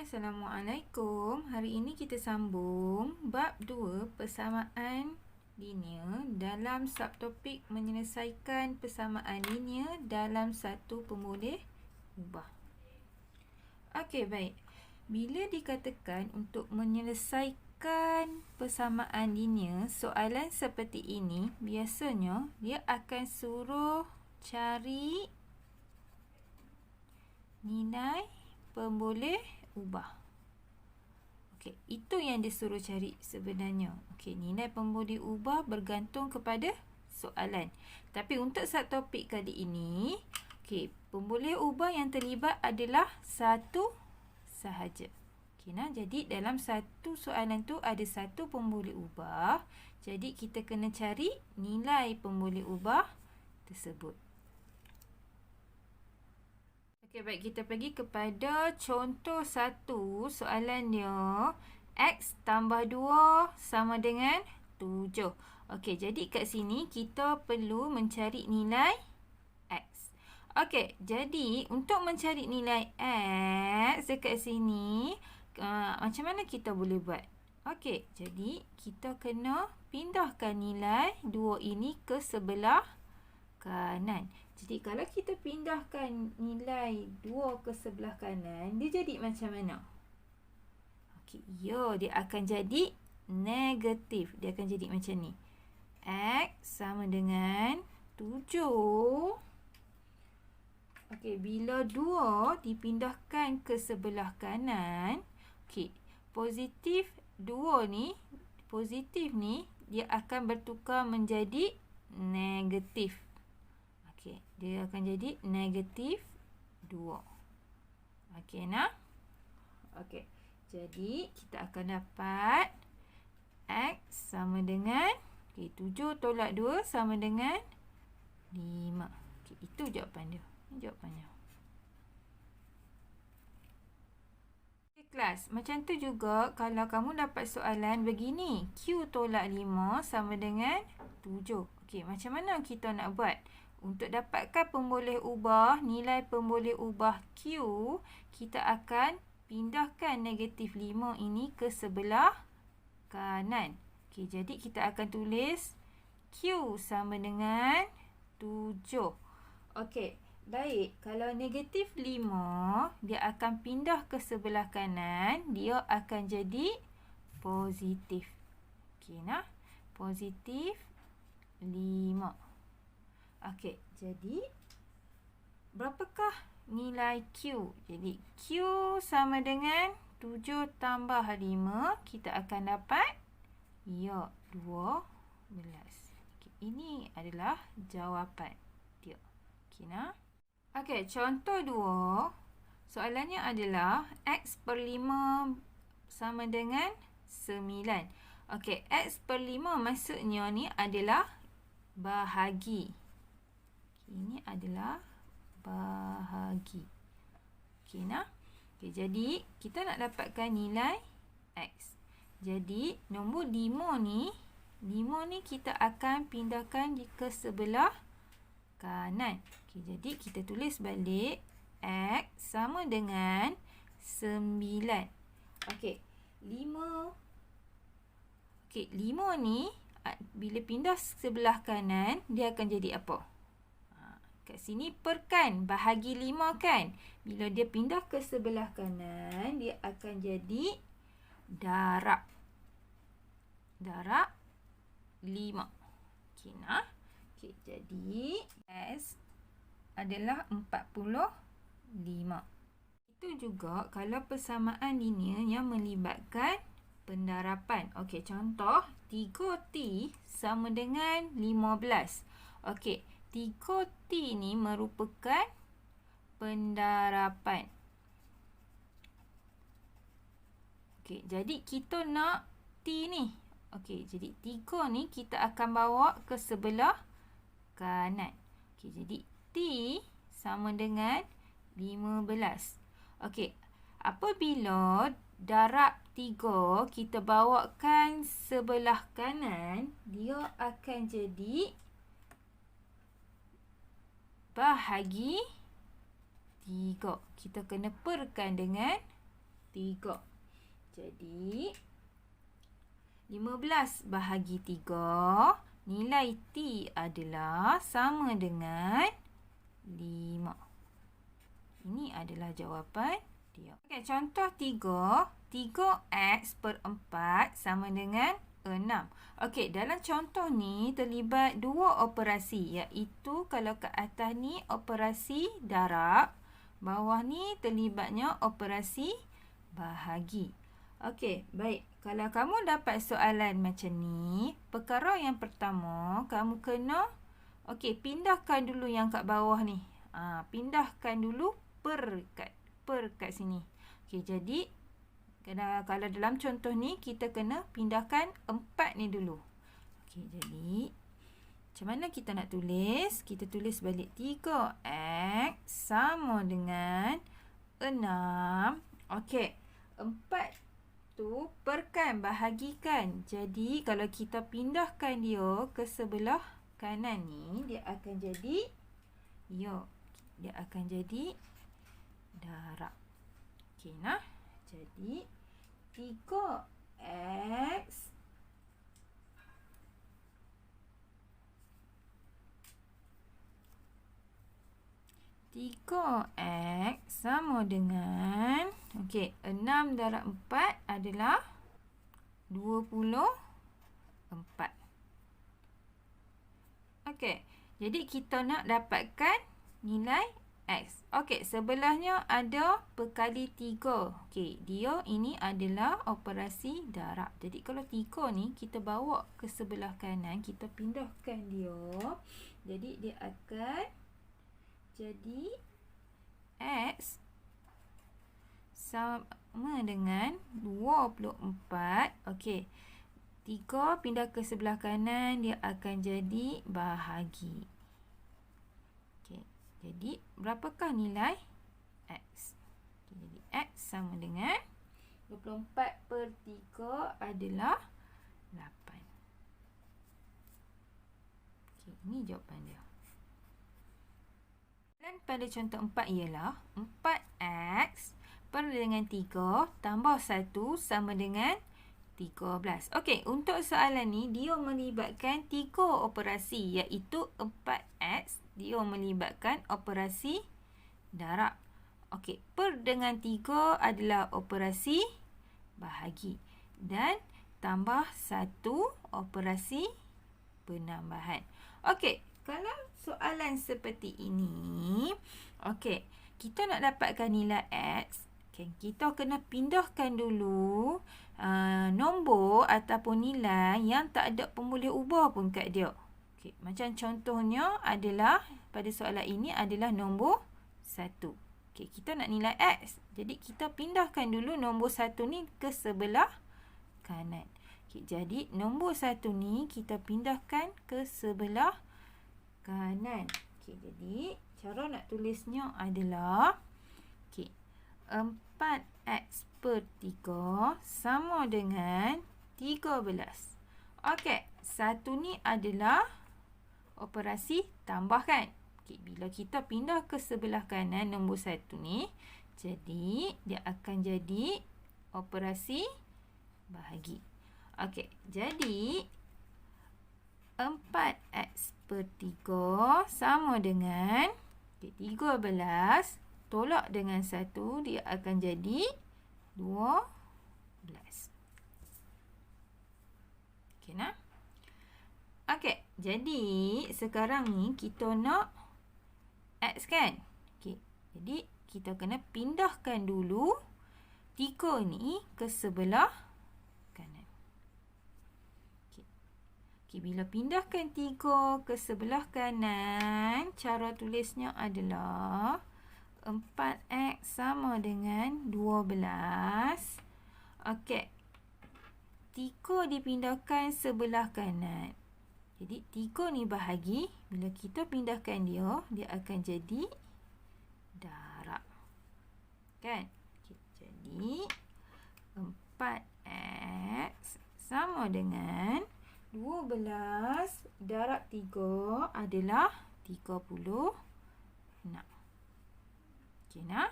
Assalamualaikum. Hari ini kita sambung bab 2 persamaan linear dalam subtopik menyelesaikan persamaan linear dalam satu pemboleh ubah. Okey, baik. Bila dikatakan untuk menyelesaikan persamaan linear, soalan seperti ini biasanya dia akan suruh cari nilai pemboleh ubah. Okey, itu yang disuruh cari sebenarnya. Okey, nilai pemboleh ubah bergantung kepada soalan. Tapi untuk subtopik kali ini, okey, pemboleh ubah yang terlibat adalah satu sahaja. Okey, nah, jadi dalam satu soalan tu ada satu pemboleh ubah. Jadi kita kena cari nilai pemboleh ubah tersebut. Okey, baik, kita pergi kepada contoh 1. Soalan dia, X tambah 2 sama dengan 7. Okey, jadi kat sini kita perlu mencari nilai X. Okey, jadi untuk mencari nilai X dekat sini, macam mana kita boleh buat? Okey, jadi kita kena pindahkan nilai 2 ini ke sebelah kanan. Jadi kalau kita pindahkan nilai 2 ke sebelah kanan, dia jadi macam mana? Okey, ya, dia akan jadi negatif. Dia akan jadi macam ni. X sama dengan 7. Okey, bila 2 dipindahkan ke sebelah kanan, okey, positif 2 ni, positif ni, dia akan bertukar menjadi negatif. Okey, dia akan jadi negatif 2. Okey, nah. Okey, jadi kita akan dapat X sama dengan, okey, 7 tolak 2 sama dengan 5. Okey, itu jawapan dia. Ini jawapannya. Okey, kelas. Macam tu juga kalau kamu dapat soalan begini. Q tolak 5 sama dengan 7. Okey, macam mana kita nak buat? Untuk dapatkan pemboleh ubah, nilai pemboleh ubah Q, kita akan pindahkan negatif 5 ini ke sebelah kanan. Okey, jadi kita akan tulis Q sama dengan 7. Okey, baik. Kalau negatif 5, dia akan pindah ke sebelah kanan, dia akan jadi positif. Okey, nah. Positif 5. Okey, jadi berapakah nilai Q? Jadi Q sama dengan 7 tambah 5, kita akan dapat, ya, 12. Okey, ini adalah jawapan dia. Okey, nah. Okey, contoh 2. Soalannya adalah X per 5 sama dengan 9. Okey, X per 5 maksudnya ni adalah bahagi. Ini adalah bahagi. Okey, nah. Okey, jadi kita nak dapatkan nilai X. Jadi nombor 5 ni kita akan pindahkan ke sebelah kanan. Okey, jadi kita tulis balik X sama dengan 9. Okey, 5. Okey, 5 ni bila pindah sebelah kanan, dia akan jadi apa? Kat sini per kan, bahagi 5 kan. Bila dia pindah ke sebelah kanan, dia akan jadi darab. Darab 5. Okey, nah. Okey, jadi S adalah 45. Itu juga kalau persamaan linear yang melibatkan pendarapan. Okey, contoh 3T sama dengan 15. Okey, 3T ni merupakan pendarapan. Okey, jadi kita nak T ni. Okey, jadi 3 ni kita akan bawa ke sebelah kanan. Okey, jadi T sama dengan 15. Okey, apabila darab 3 kita bawakan sebelah kanan, dia akan jadi bahagi 3. Kita kena perkan dengan 3. Jadi 15 bahagi 3, nilai T adalah sama dengan 5. Ini adalah jawapan dia. Okey, contoh 3. 3x per 4 sama dengan 6. Okey, dalam contoh ni terlibat dua operasi, iaitu kalau ke atas ni operasi darab, bawah ni terlibatnya operasi bahagi. Okey, baik. Kalau kamu dapat soalan macam ni, perkara yang pertama, kamu kena pindahkan dulu yang kat bawah ni. Pindahkan dulu per kat sini. Okey, jadi kalau dalam contoh ni kita kena pindahkan 4 ni dulu. Okey, jadi macam mana kita nak tulis? Kita tulis balik 3x sama dengan 6. Okey, 4 tu perkan, bahagikan. Jadi kalau kita pindahkan dia ke sebelah kanan ni, dia akan jadi darab. Okey nah. Jadi 3x sama dengan 6 darab 4 adalah 24. Okey, jadi kita nak dapatkan nilai x. Okey, sebelahnya ada perkali 3. Okey, dia ini adalah operasi darab. Jadi kalau 3 ni kita bawa ke sebelah kanan, kita pindahkan dia. Jadi dia akan jadi x sama dengan 24. Okey, 3 pindah ke sebelah kanan, dia akan jadi bahagi. Okey, jadi berapakah nilai x? Okay, jadi x sama dengan 24 per 3 adalah 8. Okey, ini jawapan dia. Dan pada contoh 4 ialah 4x per dengan 3 tambah 1 sama dengan 13. Okey, untuk soalan ni dia melibatkan 3 operasi, iaitu 4x dia melibatkan operasi darab. Okey, per dengan 3 adalah operasi bahagi dan tambah 1 operasi penambahan. Okey, kalau soalan seperti ini, okey, kita nak dapatkan nilai x, kita kena pindahkan dulu nombor ataupun nilai yang tak ada pemboleh ubah pun kat dia. Okey, macam contohnya adalah pada soalan ini adalah nombor 1. Okey, kita nak nilai x. Jadi kita pindahkan dulu nombor 1 ni ke sebelah kanan. Okey, jadi nombor 1 ni kita pindahkan ke sebelah kanan. Okey, jadi cara nak tulisnya adalah 4x per 3 sama dengan 13. Okey, 1 ni adalah operasi tambahkan. Okey, bila kita pindah ke sebelah kanan nombor 1 ni, jadi dia akan jadi operasi bahagi. Okey, jadi 4x per 3 sama dengan 13 tolak dengan 1, dia akan jadi 12. Okey nah. Okey, jadi sekarang ni kita nak x kan? Okey, jadi kita kena pindahkan dulu 3 ni ke sebelah kanan. Okey, bila pindahkan 3 ke sebelah kanan, cara tulisnya adalah 4x sama dengan 12. Okey, 3 dipindahkan sebelah kanan. Jadi 3 ni bahagi. Bila kita pindahkan dia, dia akan jadi darab. Kan? Okay, jadi 4x sama dengan 12 darab 3 adalah 36. Okey nah.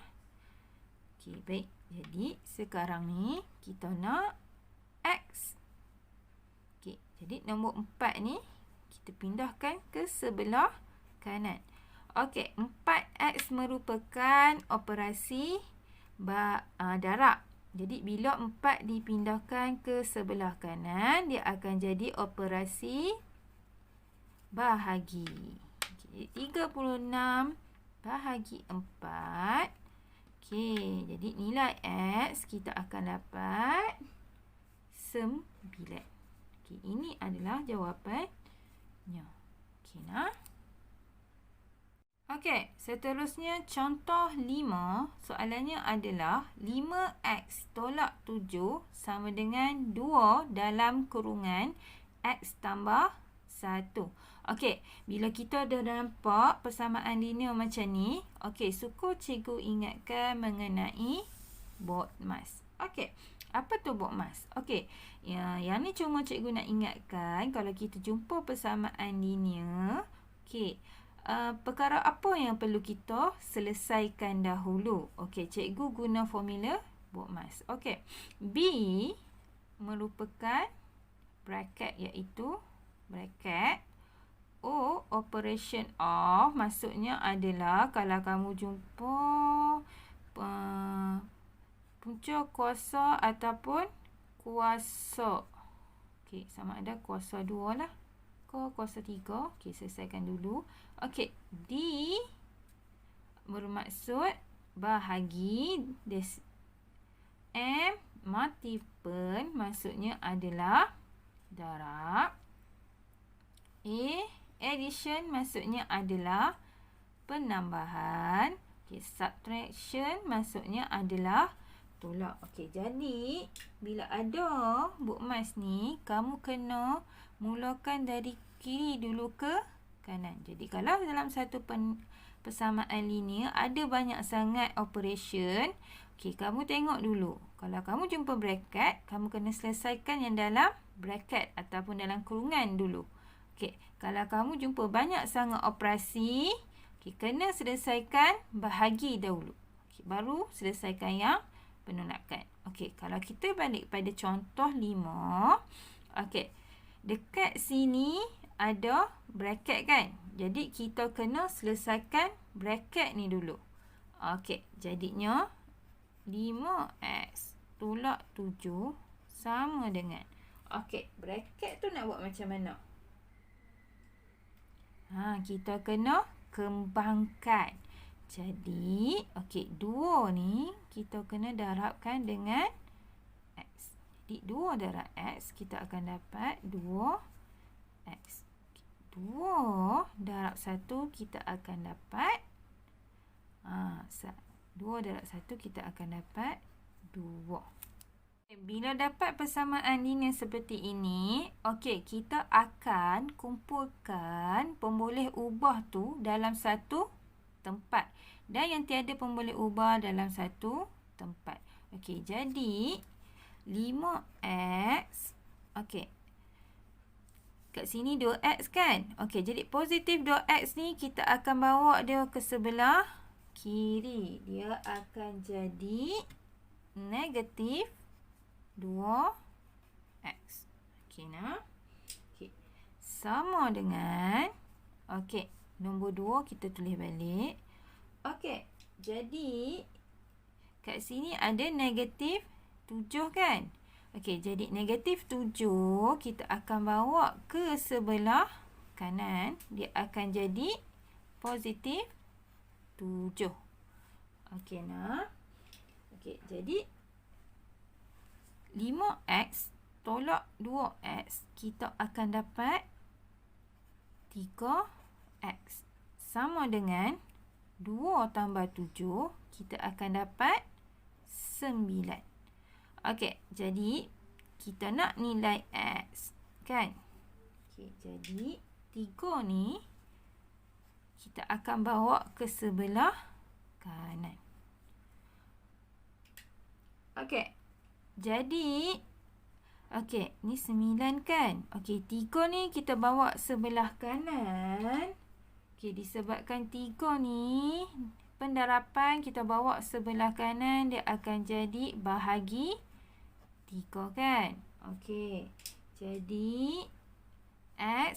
Okey, baik. Jadi, sekarang ni kita nak X. Okey, jadi nombor 4 ni kita pindahkan ke sebelah kanan. Okey, 4X merupakan operasi darab. Jadi, bila 4 dipindahkan ke sebelah kanan, dia akan jadi operasi bahagi. Okey, 36 bahagi 4. Okey, jadi nilai X kita akan dapat 9. Okey, ini adalah jawapannya. Okey, nah. Okey, seterusnya contoh 5. Soalannya adalah 5X tolak 7 sama dengan 2 dalam kurungan X tambah 1. Okey, bila kita dah nampak persamaan linear macam ni, okey, suka cikgu ingatkan mengenai BODMAS. Okey, apa tu BODMAS? Okey, yang ni cuma cikgu nak ingatkan kalau kita jumpa persamaan linear, okey, perkara apa yang perlu kita selesaikan dahulu? Okey, cikgu guna formula BODMAS. Okey, B merupakan bracket, iaitu bracket. O, operation of, maksudnya adalah kalau kamu jumpa punca kuasa ataupun kuasa. Okey, sama ada kuasa 2 lah ke kuasa 3. Okey, selesaikan dulu. Okey, D bermaksud bahagi. M multiple, maksudnya adalah darab. A addition, maksudnya adalah penambahan. Okay, subtraction maksudnya adalah tolak. Okey, jadi bila ada BODMAS ni, kamu kena mulakan dari kiri dulu ke kanan. Jadi kalau dalam satu persamaan linear ada banyak sangat operation, okey, kamu tengok dulu. Kalau kamu jumpa bracket, kamu kena selesaikan yang dalam bracket ataupun dalam kurungan dulu. Okey, kalau kamu jumpa banyak sangat operasi, okey, kena selesaikan bahagi dahulu. Okey, baru selesaikan yang penolakan. Okey, kalau kita balik pada contoh 5, okey, dekat sini ada bracket kan? Jadi kita kena selesaikan bracket ni dulu. Okey, jadinya 5X tolak 7 sama dengan, okey, bracket tu nak buat macam mana? Kita kena kembangkan. Jadi, okey, 2 ni kita kena darabkan dengan X. Jadi, 2 darab X, kita akan dapat 2X. 2 darab 1, kita akan dapat 2 darab 1, kita akan dapat 2. Bila dapat persamaan linear seperti ini, okey, kita akan kumpulkan pemboleh ubah tu dalam satu tempat. Dan yang tiada pemboleh ubah dalam satu tempat. Okey, jadi 5X, okey, kat sini 2X kan? Okey, jadi positif 2X ni kita akan bawa dia ke sebelah kiri. Dia akan jadi negatif 2X. Okey, nah. Okey. Sama dengan, okey, nombor 2 kita tulis balik. Okey, jadi kat sini ada negatif 7 kan? Okey, jadi negatif 7 kita akan bawa ke sebelah kanan. Dia akan jadi positif 7. Okey, nah. Okey, jadi 5X tolak 2X, kita akan dapat 3X. Sama dengan 2 tambah 7, kita akan dapat 9. Okey, jadi kita nak nilai X, kan? Okey, jadi 3 ni kita akan bawa ke sebelah kanan. Okey. Jadi, okey, ni 9 kan? Okey, 3 ni kita bawa sebelah kanan. Okey, disebabkan 3 ni pendarapan kita bawa sebelah kanan, dia akan jadi bahagi 3 kan. Okey. Jadi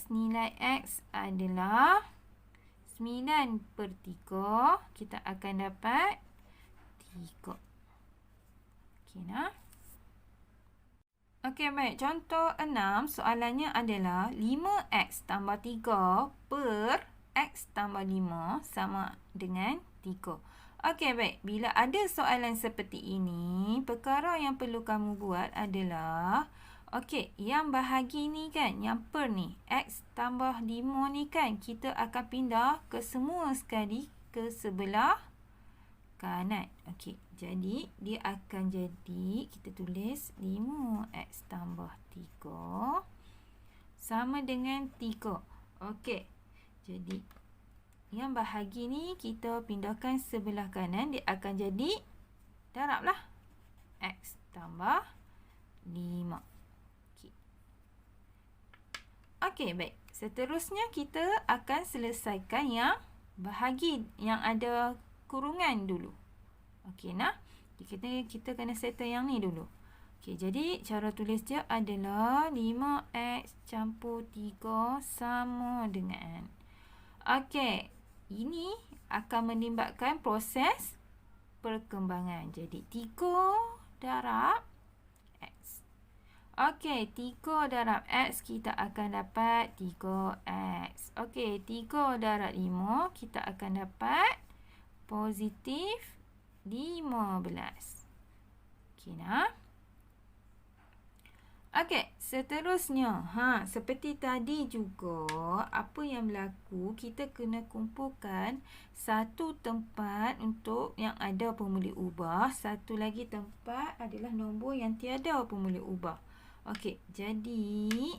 nilai X adalah 9/3. Kita akan dapat 3. Okey nah. Okey, baik. Contoh 6, soalannya adalah 5X tambah 3 per X tambah 5 sama dengan 3. Okey, baik. Bila ada soalan seperti ini, perkara yang perlu kamu buat adalah, okey, yang bahagi ni kan, yang per ni, X tambah 5 ni kan, kita akan pindah ke semua sekali ke sebelah kanan. Okey, jadi dia akan jadi, kita tulis 5X tambah 3 sama dengan 3. Okey, jadi yang bahagi ni kita pindahkan sebelah kanan, dia akan jadi darablah X tambah 5. Okey. Okey, baik. Seterusnya kita akan selesaikan yang bahagi yang ada kurungan dulu. Okey nah. Kita kena settle yang ni dulu. Okey, jadi cara tulis dia adalah 5X campur 3 sama dengan. Okey, ini akan melibatkan proses perkembangan. Jadi 3 darab X. Okey, 3 darab X kita akan dapat 3X. Okey, 3 darab 5 kita akan dapat positif 15. Okey nah. Okey, seterusnya. Seperti tadi juga, apa yang berlaku, kita kena kumpulkan satu tempat untuk yang ada pemuli ubah. Satu lagi tempat adalah nombor yang tiada pemuli ubah. Okey, jadi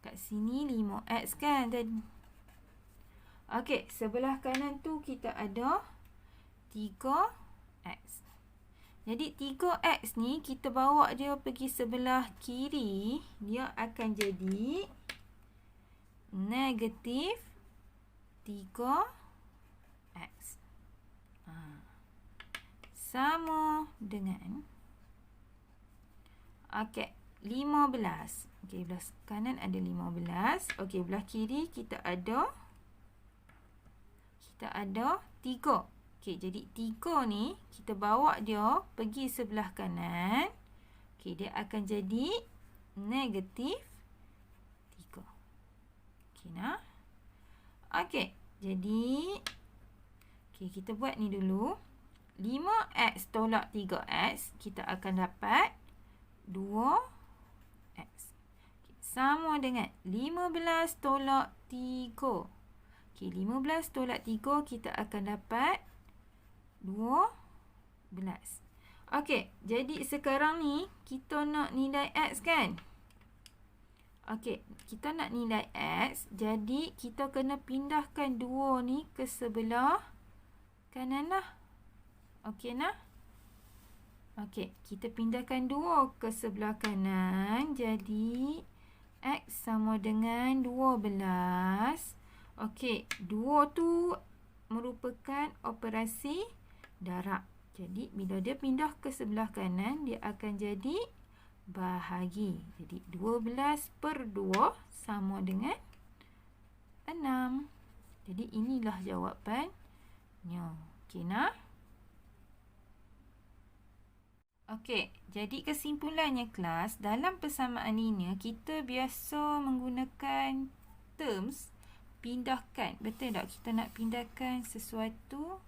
kat sini 5X kan tadi. Okey, sebelah kanan tu kita ada 3X. Jadi 3X ni kita bawa dia pergi sebelah kiri, dia akan jadi negatif 3X. Sama dengan 15. Okey, belah kanan ada 15. Okey, belah kiri kita ada 3. Okey, jadi 3 ni kita bawa dia pergi sebelah kanan. Okey, dia akan jadi negatif 3. Okey nah. Okey, jadi kita buat ni dulu. 5X tolak 3X, kita akan dapat 2X. Sama dengan 15 tolak 3. Okey, 15 tolak 3 kita akan dapat 12. Okey, jadi sekarang ni kita nak nilai X kan? Okey, kita nak nilai X, jadi kita kena pindahkan 2 ni ke sebelah kanan lah. Okey nah. Okey, kita pindahkan 2 ke sebelah kanan, jadi X sama dengan 12. Okey, 2 tu merupakan operasi darab. Jadi, bila dia pindah ke sebelah kanan, dia akan jadi bahagi. Jadi, 12/2 sama dengan 6. Jadi, inilah jawapannya. Okey nah. Okey, jadi kesimpulannya kelas, dalam persamaan linear, kita biasa menggunakan terms pindahkan. Betul tak? Kita nak pindahkan sesuatu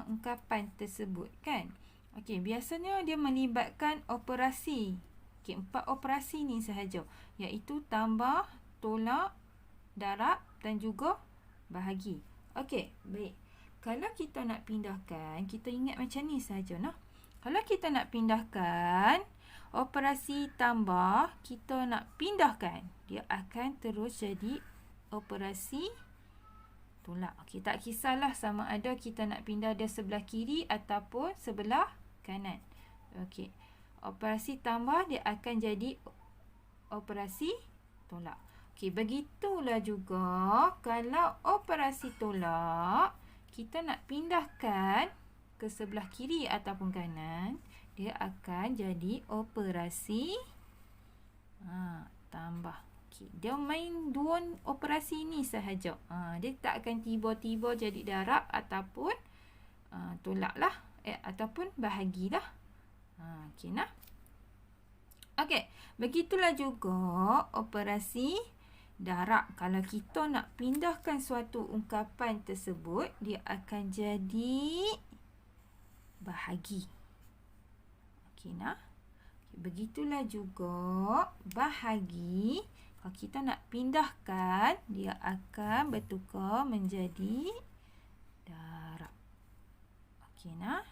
ungkapan tersebut kan. Okey, biasanya dia melibatkan operasi. Okey, 4 operasi ni sahaja, iaitu tambah, tolak, darab dan juga bahagi. Okey, baik. Kalau kita nak pindahkan, kita ingat macam ni sahaja nah. Kalau kita nak pindahkan operasi tambah, kita nak pindahkan, dia akan terus jadi operasi tolak. Okey, tak kisahlah sama ada kita nak pindah dia sebelah kiri ataupun sebelah kanan. Okey, operasi tambah dia akan jadi operasi tolak. Okey, begitulah juga kalau operasi tolak, kita nak pindahkan ke sebelah kiri ataupun kanan, dia akan jadi operasi tambah. Okay. Dia main dua operasi ni sahaja. Dia tak akan tiba-tiba jadi darab ataupun tolaklah ataupun bahagilah. Okey nah. Okey, begitulah juga operasi darab. Kalau kita nak pindahkan suatu ungkapan tersebut, dia akan jadi bahagi. Okey nah. Begitulah juga bahagi. Kalau kita nak pindahkan, dia akan bertukar menjadi darab. Okey nah.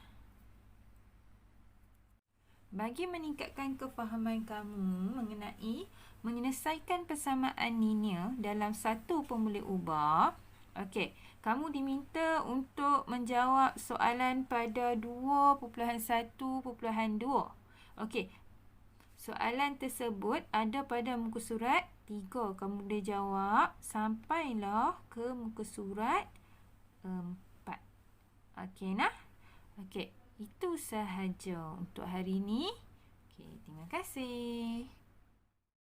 Bagi meningkatkan kefahaman kamu mengenai menyelesaikan persamaan linear dalam satu pemulih ubah, okey, kamu diminta untuk menjawab soalan pada 2.1.2. Okey, soalan tersebut ada pada muka surat 3. Kamu boleh jawab sampailah ke muka surat 4. Okey nah. Okey, itu sahaja untuk hari ini. Okey, terima kasih.